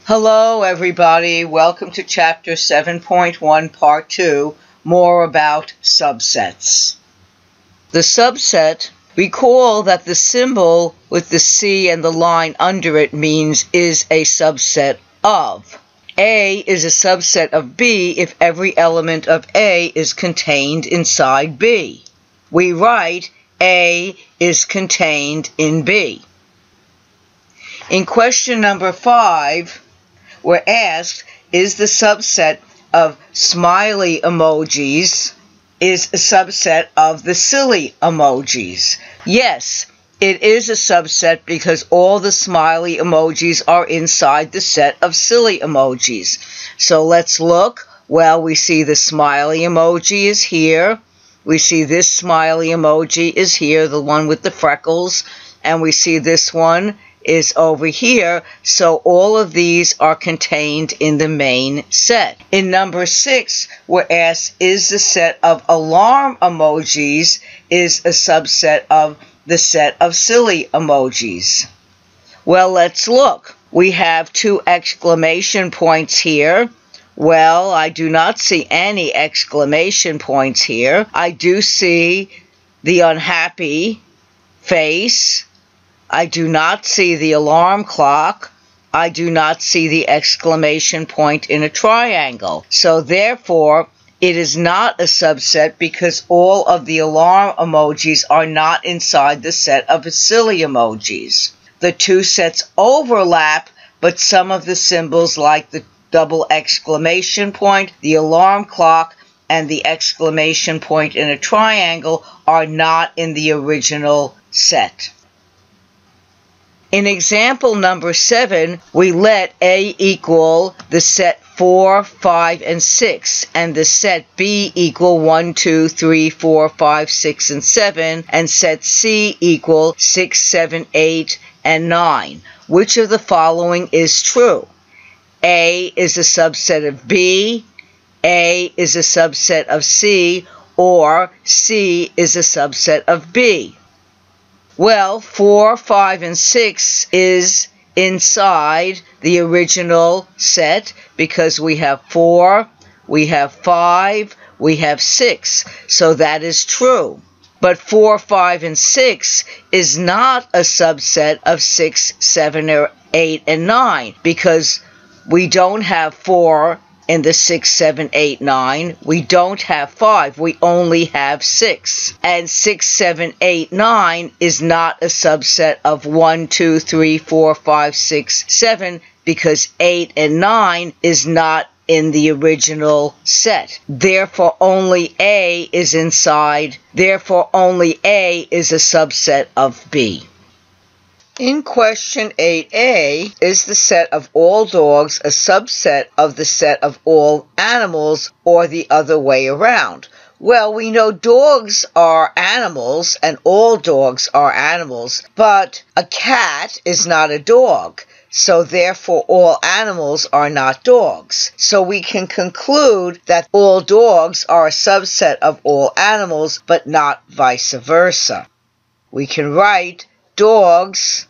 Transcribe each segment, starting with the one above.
Hello everybody, welcome to chapter 7.1 part 2, more about subsets. The subset, recall that the symbol with the C and the line under it means is a subset of. A is a subset of B if every element of A is contained inside B. We write A is contained in B. In question number 5, we're asked, is the subset of smiley emojis is a subset of the silly emojis? Yes, it is a subset because all the smiley emojis are inside the set of silly emojis. So let's look. Well, we see the smiley emoji is here. We see this smiley emoji is here, the one with the freckles. And we see this one is over here, so all of these are contained in the main set. In number 6, we're asked, is the set of alarm emojis is a subset of the set of silly emojis? Well, let's look. We have 2 exclamation points here. Well, I do not see any exclamation points here. I do see the unhappy face. I do not see the alarm clock. I do not see the exclamation point in a triangle. So therefore, it is not a subset because all of the alarm emojis are not inside the set of silly emojis. The 2 sets overlap, but some of the symbols like the double exclamation point, the alarm clock, and the exclamation point in a triangle are not in the original set. In example number 7, we let A equal the set 4, 5, and 6, and the set B equal 1, 2, 3, 4, 5, 6, and 7, and set C equal 6, 7, 8, and 9. Which of the following is true? A is a subset of B, A is a subset of C, or C is a subset of B. Well, 4, 5, and 6 is inside the original set because we have 4, we have 5, we have 6. So that is true. But 4, 5, and 6 is not a subset of 6, 7, 8, and 9 because we don't have 4 in the 6, 7, 8, 9. We don't have 5. We only have 6. And 6, 7, 8, 9 is not a subset of 1, 2, 3, 4, 5, 6, 7 because 8 and 9 is not in the original set. Therefore, only A is inside. Therefore, only A is a subset of B. In question 8a, is the set of all dogs a subset of the set of all animals or the other way around? Well, we know dogs are animals and all dogs are animals, but a cat is not a dog. So therefore, all animals are not dogs. So we can conclude that all dogs are a subset of all animals, but not vice versa. We can write dogs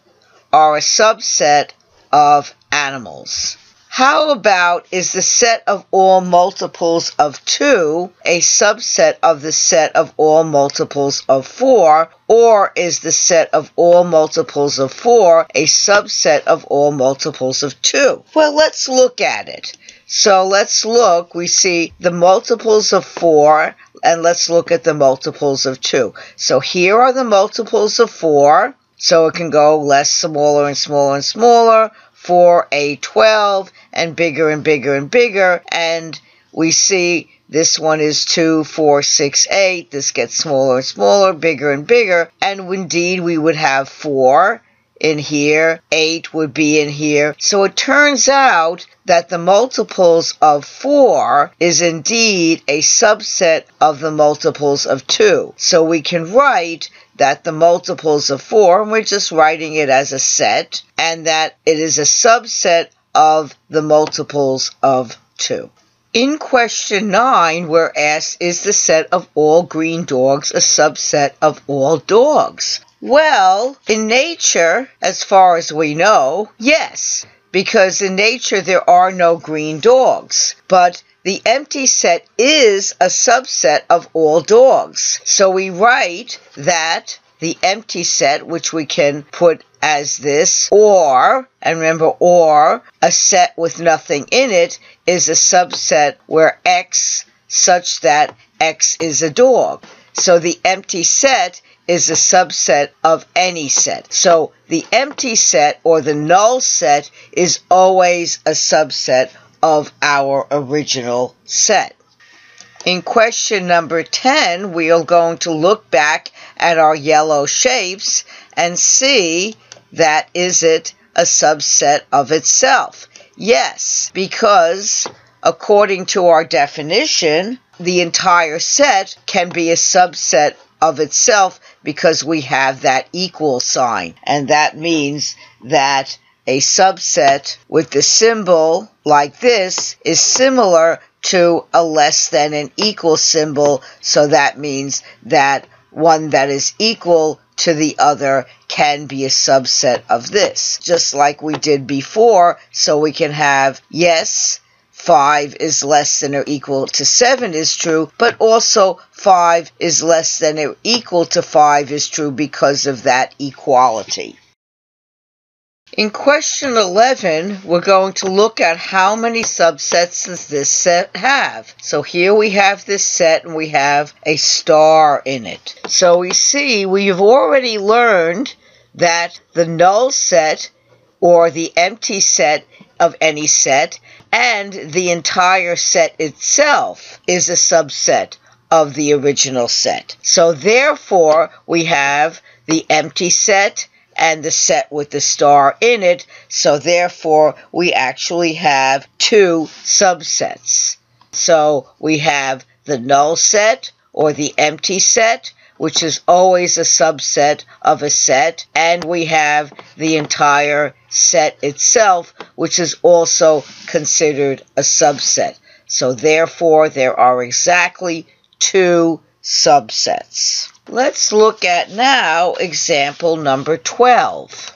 are a subset of animals. How about, is the set of all multiples of 2 a subset of the set of all multiples of 4, or is the set of all multiples of 4 a subset of all multiples of 2? Well, let's look at it. So let's look. We see the multiples of 4, and let's look at the multiples of 2. So here are the multiples of 4. So it can go less, smaller, and smaller, and smaller. 4, 12, and bigger, and bigger, and bigger. And we see this one is 2, 4, 6, 8. This gets smaller and smaller, bigger and bigger. And indeed, we would have 4 in here. 8 would be in here. So it turns out that the multiples of 4 is indeed a subset of the multiples of 2. So we can write that the multiples of 4, and we're just writing it as a set, and that it is a subset of the multiples of 2. In question 9, we're asked, is the set of all green dogs a subset of all dogs? Well, in nature, as far as we know, yes, because in nature there are no green dogs. But the empty set is a subset of all dogs. So we write that the empty set, which we can put as this, or, and remember or, a set with nothing in it is a subset where X such that X is a dog. So the empty set is a subset of any set. So the empty set or the null set is always a subset of our original set. In question number 10, we are going to look back at our yellow shapes and see that is it a subset of itself? Yes, because according to our definition, the entire set can be a subset of itself because we have that equal sign. And that means that a subset with the symbol like this is similar to a less than and equal symbol. So that means that one that is equal to the other can be a subset of this. Just like we did before, so we can have, yes, 5 is less than or equal to 7 is true, but also 5 is less than or equal to 5 is true because of that equality. In question 11, we're going to look at how many subsets does this set have. So here we have this set and we have a star in it. So we see we've already learned that the null set or the empty set of any set and the entire set itself is a subset of the original set. So therefore we have the empty set and the set with the star in it, so therefore we actually have two subsets. So we have the null set or the empty set, which is always a subset of a set, and we have the entire set itself, which is also considered a subset. So therefore there are exactly two subsets. Let's look at now example number 12.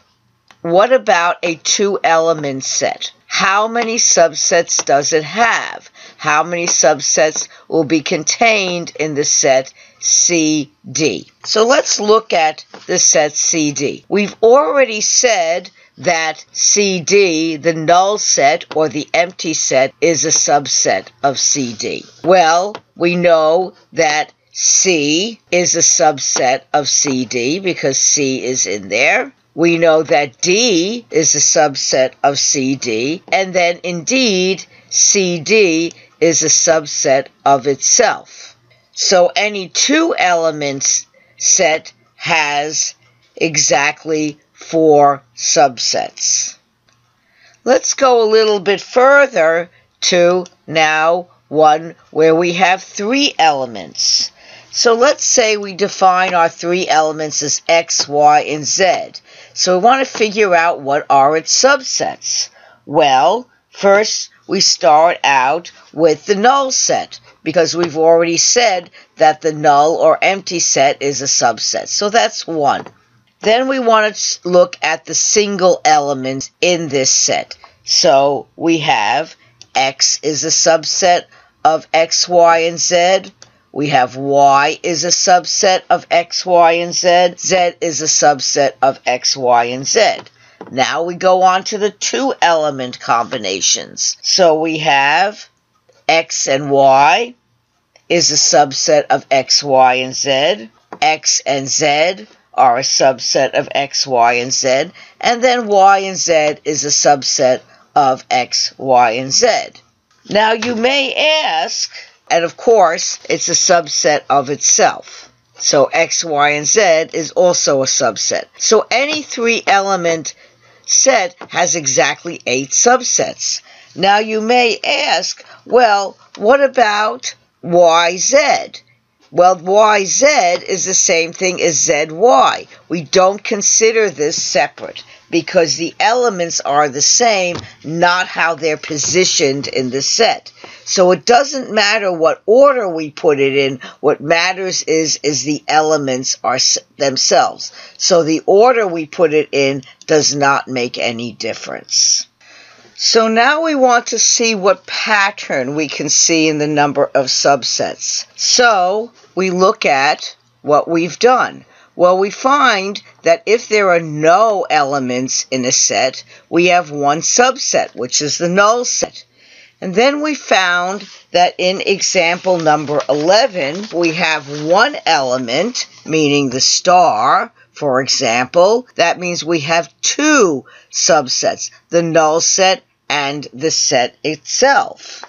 What about a two-element set? How many subsets does it have? How many subsets will be contained in the set CD? So let's look at the set CD. We've already said that CD, the null set or the empty set, is a subset of CD. Well, we know that C is a subset of CD because C is in there. We know that D is a subset of CD, and then indeed CD is a subset of itself. So any two elements set has exactly 4 subsets. Let's go a little bit further to now one where we have 3 elements. So let's say we define our 3 elements as X, Y, and Z. So we want to figure out what are its subsets. Well, first we start out with the null set, because we've already said that the null or empty set is a subset. So that's 1. Then we want to look at the single element in this set. So we have X is a subset of X, Y, and Z. We have Y is a subset of X, Y, and Z. Z is a subset of X, Y, and Z. Now we go on to the 2-element combinations. So we have X and Y is a subset of X, Y, and Z. X and Z are a subset of X, Y, and Z. And then Y and Z is a subset of X, Y, and Z. Now you may ask, and of course, it's a subset of itself. So X, Y, and Z is also a subset. So any 3-element set has exactly 8 subsets. Now you may ask, well, what about YZ? Well, YZ is the same thing as ZY. We don't consider this separate because the elements are the same, not how they're positioned in the set. So it doesn't matter what order we put it in. What matters is the elements are themselves. So the order we put it in does not make any difference. So now we want to see what pattern we can see in the number of subsets. So we look at what we've done. Well, we find that if there are no elements in a set, we have one subset, which is the null set. And then we found that in example number 11, we have one element, meaning the star, for example. That means we have two subsets, the null set and the set itself.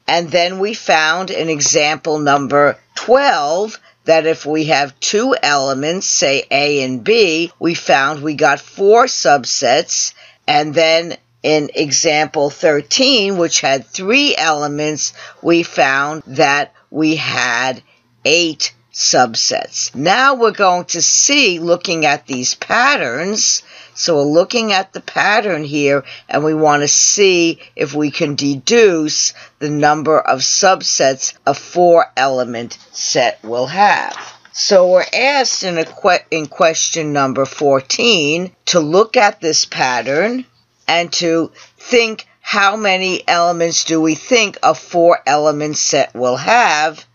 And then we found in example number 12 that if we have two elements, say A and B, we found we got four subsets. And then in example 13, which had three elements, we found that we had 8 subsets. Now we're going to see, looking at these patterns, so we're looking at the pattern here, and we want to see if we can deduce the number of subsets a 4-element set will have. So we're asked in question number 14 to look at this pattern and to think how many elements do we think a 4-element set will have.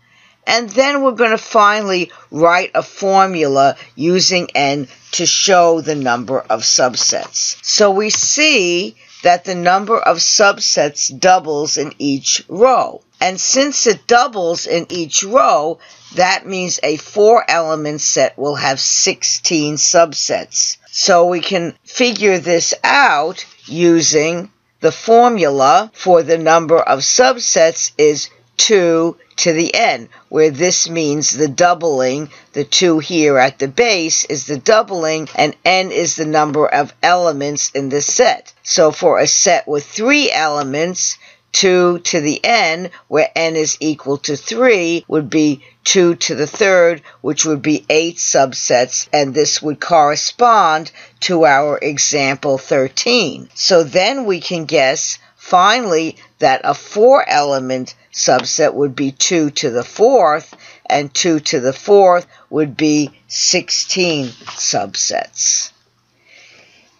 And then we're going to finally write a formula using n to show the number of subsets. So we see that the number of subsets doubles in each row. And since it doubles in each row, that means a 4-element set will have 16 subsets. So we can figure this out using the formula for the number of subsets is 2 to the n, where this means the doubling, the 2 here at the base is the doubling, and n is the number of elements in the set. So for a set with 3 elements, 2 to the n, where n is equal to 3, would be 2 to the third, which would be 8 subsets, and this would correspond to our example 13. So then we can guess, finally, that a 4-element subset would be 2 to the 4th, and 2 to the 4th would be 16 subsets.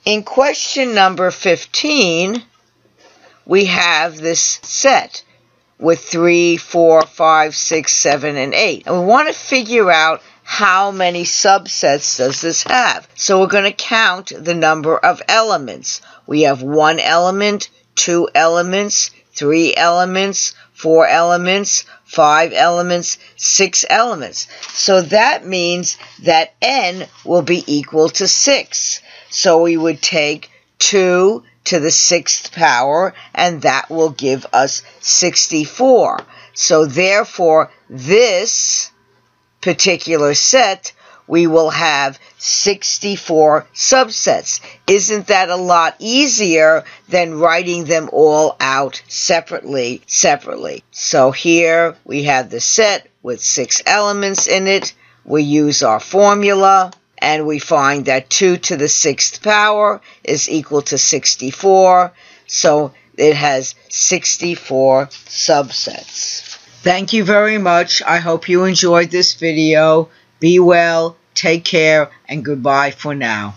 In question number 15, we have this set with 3, 4, 5, 6, 7, and 8. And we want to figure out how many subsets does this have. So we're going to count the number of elements. We have 1 element, 2 elements, 3 elements, 4 elements, 5 elements, 6 elements. So that means that n will be equal to 6. So we would take 2 to the 6th power, and that will give us 64. So therefore, this particular set, we will have 64 subsets. Isn't that a lot easier than writing them all out separately? So here we have the set with 6 elements in it. We use our formula, and we find that 2 to the 6th power is equal to 64. So it has 64 subsets. Thank you very much. I hope you enjoyed this video. Be well, take care, and goodbye for now.